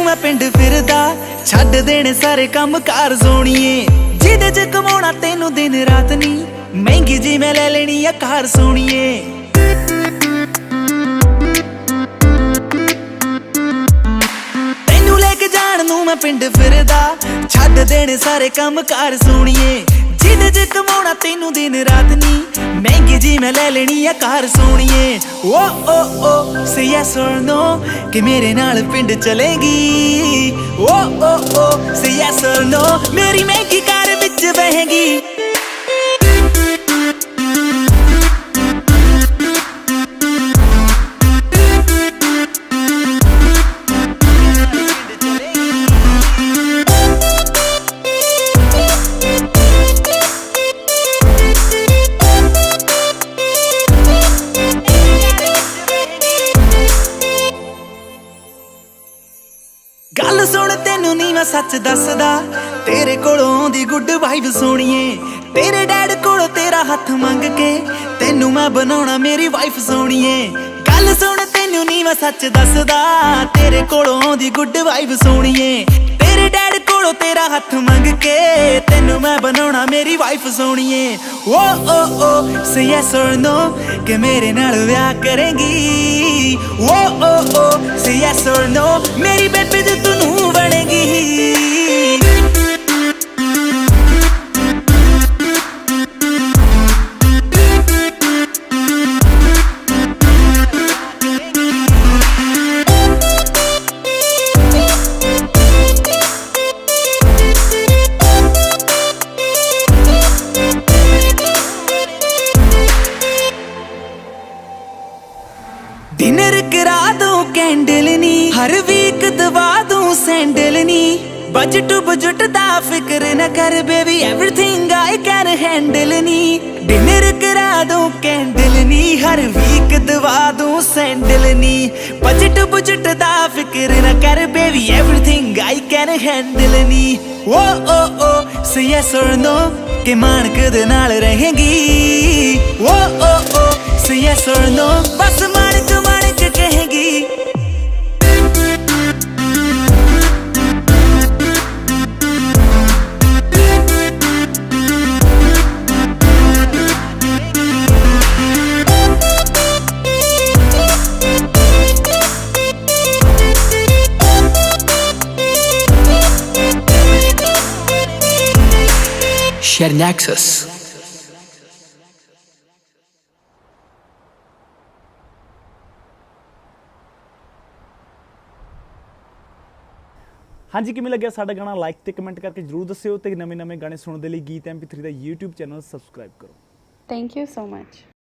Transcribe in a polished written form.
मैं पिंड फिरदा छड्ड देने सारे काम कार सोणीए जिहदे च कमाउणा तैनूं दिन रात नी महंगी जी मैं ले लेनी आ कार सोणीए तैनूं लेके जाण नूं मैं पिंड फिरदा छड्ड देने सारे काम कार सोणीए जिहदे च कमाउणा तैनूं दिन रात नी महंगी जी मैं ले लेनी आ कार सोणीए ओ से यस और नो कि मेरे नाल पिंड चलेगी ओ से यस और नो मेरी महंगी कार विच बहेगी गल सुन तेनू नी मैं सच दसदा तेरे कोलों दी गुड वाइब सोणीए तेरे डैड कोलों तेरा हथ मंग के तेनू मैं बनाउणा मेरी वाइफ सोणीए गल सुन तेनू नी मैं सच दसदा तेरे कोलों दी गुड वाइब सोणीए तेरे डैड कोलों तेरा हथ मंग के तेनू मैं बनाउणा मेरी वाइफ सोणीए ओ से यस और नो कि मेरे नाल ब्याह करेंगी ओ से यस और नो मेरी बेबी तू बनेगी डिनर करा दूं कैंडल नी हर वीक दवा दूं सैंडल नी बजट बजट दा फिक्र न कर baby everything I can handle knee dinner करा दूं कैंडल नी हर वीक दवा दूं सैंडल नी बजट बजट दा फिक्र न कर baby everything I can handle नी ओ से यस और नो कि मानक दे नाल रहेंगी ओ से यस और नो बस मानक मानक कहेगी Share Nexus. ਹਾਂਜੀ ਕਿਵੇਂ ਲੱਗਿਆ ਸਾਡਾ ਗਾਣਾ ਲਾਈਕ ਤੇ ਕਮੈਂਟ ਕਰਕੇ ਜਰੂਰ ਦੱਸਿਓ ਤੇ ਨਵੇਂ-ਨਵੇਂ ਗਾਣੇ ਸੁਣਨ ਦੇ ਲਈ ਗੀਤ MP3 ਦਾ YouTube ਚੈਨਲ ਸਬਸਕ੍ਰਾਈਬ ਕਰੋ। Thank you so much.